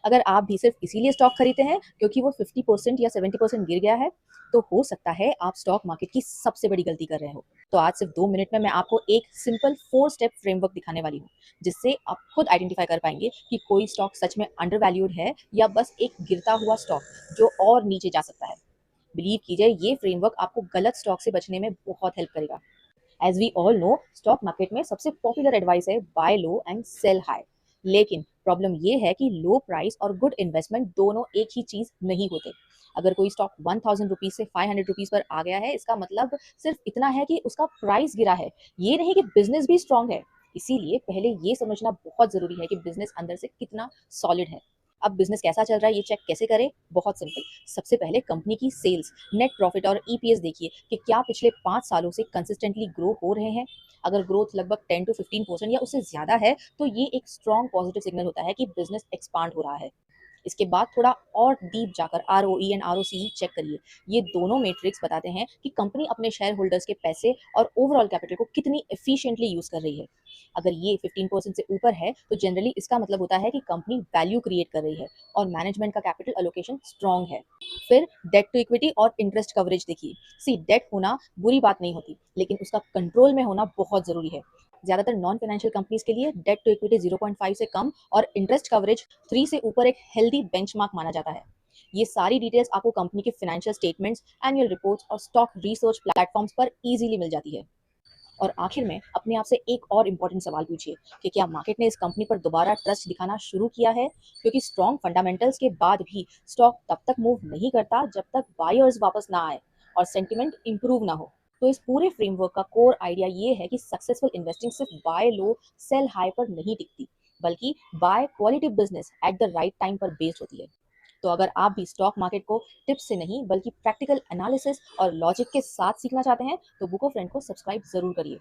अगर आप भी सिर्फ इसीलिए स्टॉक खरीदते हैं क्योंकि वो 50% या 70% गिर गया है, तो हो सकता है आप स्टॉक मार्केट की सबसे बड़ी गलती कर रहे हो। तो आज सिर्फ 2 मिनट में मैं आपको एक सिंपल 4 स्टेप फ्रेमवर्क दिखाने वाली हूँ, जिससे आप खुद आइडेंटिफाई कर पाएंगे कि कोई स्टॉक सच में अंडर वैल्यूड है या बस एक गिरता हुआ स्टॉक जो और नीचे जा सकता है। बिलीव कीजिए, ये फ्रेमवर्क आपको गलत स्टॉक से बचने में बहुत हेल्प करेगा। As we all know, stock market में सबसे पॉपुलर एडवाइस है buy low and sell high. लेकिन प्रॉब्लम ये है कि लो प्राइस और गुड इन्वेस्टमेंट दोनों एक ही चीज नहीं होते। अगर कोई स्टॉक 1000 रुपीज से 500 रुपीज पर आ गया है, इसका मतलब सिर्फ इतना है कि उसका प्राइस गिरा है, ये नहीं कि बिजनेस भी स्ट्रांग है। इसीलिए पहले ये समझना बहुत जरूरी है कि बिजनेस अंदर से कितना सॉलिड है। अब बिजनेस कैसा चल रहा है ये चेक कैसे करें? बहुत सिंपल। सबसे पहले कंपनी की सेल्स, नेट प्रॉफिट और ईपीएस देखिए कि क्या पिछले 5 सालों से कंसिस्टेंटली ग्रो हो रहे हैं। अगर ग्रोथ लगभग 10 to 15% या उससे ज्यादा है, तो ये एक स्ट्रॉन्ग पॉजिटिव सिग्नल होता है कि बिजनेस एक्सपांड हो रहा है। इसके बाद थोड़ा और डीप जाकर ROE एंड ROCE चेक करिए। ये दोनों मैट्रिक्स बताते हैं कि कंपनी अपने शेयर होल्डर्स के पैसे और ओवरऑल कैपिटल को कितनी एफिशिएंटली यूज कर रही है। अगर ये 15% से ऊपर है, तो जनरली इसका मतलब होता है कि कंपनी वैल्यू क्रिएट कर रही है और मैनेजमेंट का कैपिटल एलोकेशन स्ट्रांग है। फिर डेट टू इक्विटी और इंटरेस्ट कवरेज देखिए। सी, डेट होना बुरी बात नहीं होती, लेकिन उसका कंट्रोल में होना बहुत जरूरी है। ज्यादातर नॉन फाइनेंशियल कंपनीज के लिए डेट टू इक्विटी 0.5 से कम और इंटरेस्ट कवरेज 3 से ऊपर एक हेल्दी बेंचमार्क माना जाता है। ये सारी डिटेल्स आपको कंपनी के फाइनेंशियल स्टेटमेंट्स, एनुअल रिपोर्ट्स और स्टॉक रिसर्च प्लेटफॉर्म्स पर इजीली मिल जाती है। और आखिर में अपने आप से एक और इम्पोर्टेंट सवाल पूछिए कि क्या मार्केट ने इस कंपनी पर दोबारा ट्रस्ट दिखाना शुरू किया है? क्योंकि स्ट्रॉन्ग फंडामेंटल्स के बाद भी स्टॉक तब तक मूव नहीं करता जब तक बायर्स वापस ना आए और सेंटिमेंट इंप्रूव ना हो। तो इस पूरे फ्रेमवर्क का कोर आइडिया ये है कि सक्सेसफुल इन्वेस्टिंग सिर्फ बाय लो सेल हाई पर नहीं टिकती, बल्कि bye quality business at the right time पर बेस्ड होती है। तो अगर आप भी स्टॉक मार्केट को टिप्स से नहीं बल्कि प्रैक्टिकल एनालिसिस और लॉजिक के साथ सीखना चाहते हैं, तो बुक ऑफ फ्रेंड को सब्सक्राइब जरूर करिए।